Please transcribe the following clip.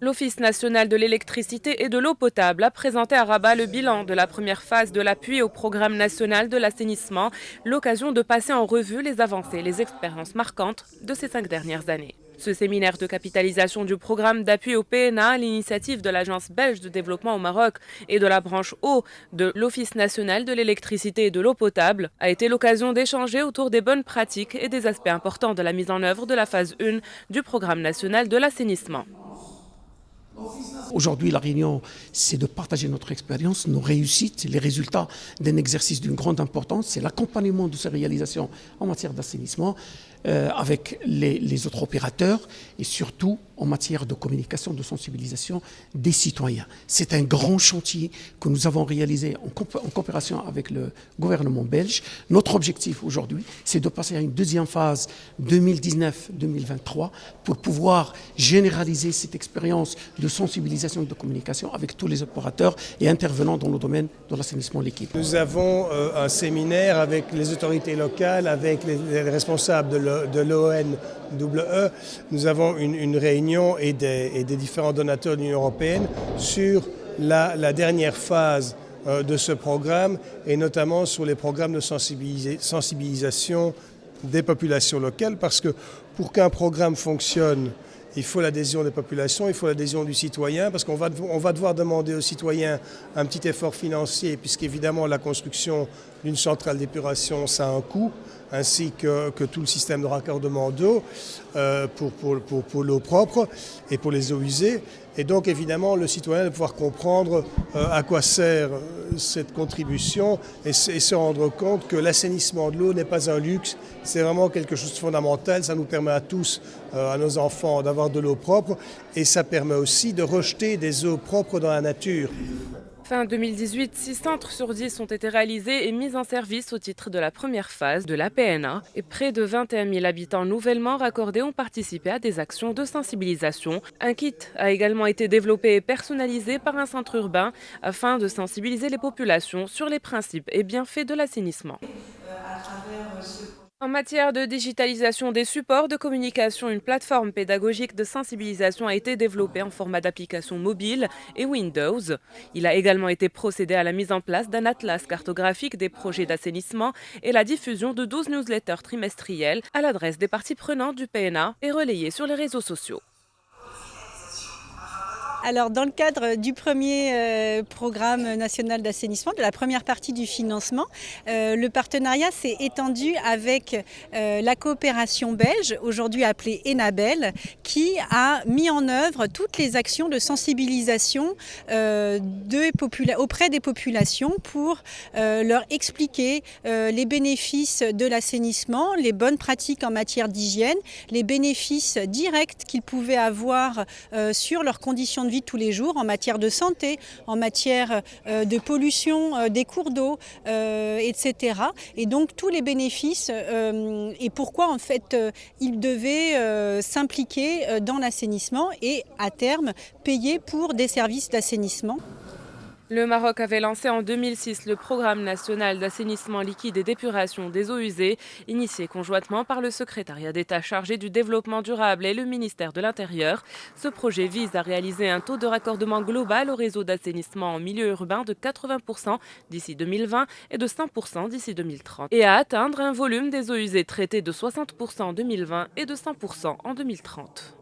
L'Office national de l'électricité et de l'eau potable a présenté à Rabat le bilan de la première phase de l'appui au programme national de l'assainissement, l'occasion de passer en revue les avancées et les expériences marquantes de ces 5 dernières années. Ce séminaire de capitalisation du programme d'appui au PNA à l'initiative de l'Agence belge de développement au Maroc et de la branche eau de l'Office national de l'électricité et de l'eau potable a été l'occasion d'échanger autour des bonnes pratiques et des aspects importants de la mise en œuvre de la phase 1 du programme national de l'assainissement. Aujourd'hui, la réunion, c'est de partager notre expérience, nos réussites, les résultats d'un exercice d'une grande importance. C'est l'accompagnement de ces réalisations en matière d'assainissement avec les autres opérateurs et surtout en matière de communication, de sensibilisation des citoyens. C'est un grand chantier que nous avons réalisé en coopération avec le gouvernement belge. Notre objectif aujourd'hui, c'est de passer à une deuxième phase 2019-2023 pour pouvoir généraliser cette expérience de sensibilisation et de communication avec tous les opérateurs et intervenants dans le domaine de l'assainissement liquide. Nous avons un séminaire avec les autorités locales, avec les responsables de l'ONWE. Nous avons une réunion et des différents donateurs de l'Union européenne sur la dernière phase de ce programme et notamment sur les programmes de sensibilisation des populations locales parce que pour qu'un programme fonctionne, il faut l'adhésion des populations, il faut l'adhésion du citoyen, parce qu'on va devoir demander aux citoyens un petit effort financier, puisqu'évidemment la construction d'une centrale d'épuration, ça a un coût, ainsi que tout le système de raccordement d'eau pour l'eau propre et pour les eaux usées. Et donc évidemment le citoyen doit pouvoir comprendre à quoi sert cette contribution et se rendre compte que l'assainissement de l'eau n'est pas un luxe, c'est vraiment quelque chose de fondamental. Ça nous permet à tous, à nos enfants, d'avoir de l'eau propre et ça permet aussi de rejeter des eaux propres dans la nature. Fin 2018, 6 centres sur 10 ont été réalisés et mis en service au titre de la première phase de la PNA et près de 21 000 habitants nouvellement raccordés ont participé à des actions de sensibilisation. Un kit a également été développé et personnalisé par un centre urbain afin de sensibiliser les populations sur les principes et bienfaits de l'assainissement. En matière de digitalisation des supports de communication, une plateforme pédagogique de sensibilisation a été développée en format d'application mobile et Windows. Il a également été procédé à la mise en place d'un atlas cartographique des projets d'assainissement et la diffusion de 12 newsletters trimestriels à l'adresse des parties prenantes du PNA et relayés sur les réseaux sociaux. Alors, dans le cadre du premier programme national d'assainissement, de la première partie du financement, le partenariat s'est étendu avec la coopération belge, aujourd'hui appelée Enabel, qui a mis en œuvre toutes les actions de sensibilisation auprès des populations pour leur expliquer les bénéfices de l'assainissement, les bonnes pratiques en matière d'hygiène, les bénéfices directs qu'ils pouvaient avoir sur leurs conditions de vie de tous les jours en matière de santé, en matière de pollution des cours d'eau, etc. Et donc tous les bénéfices et pourquoi en fait ils devaient s'impliquer dans l'assainissement et à terme payer pour des services d'assainissement. Le Maroc avait lancé en 2006 le programme national d'assainissement liquide et d'épuration des eaux usées, initié conjointement par le secrétariat d'État chargé du développement durable et le ministère de l'Intérieur. Ce projet vise à réaliser un taux de raccordement global au réseau d'assainissement en milieu urbain de 80% d'ici 2020 et de 100% d'ici 2030, et à atteindre un volume des eaux usées traitées de 60% en 2020 et de 100% en 2030.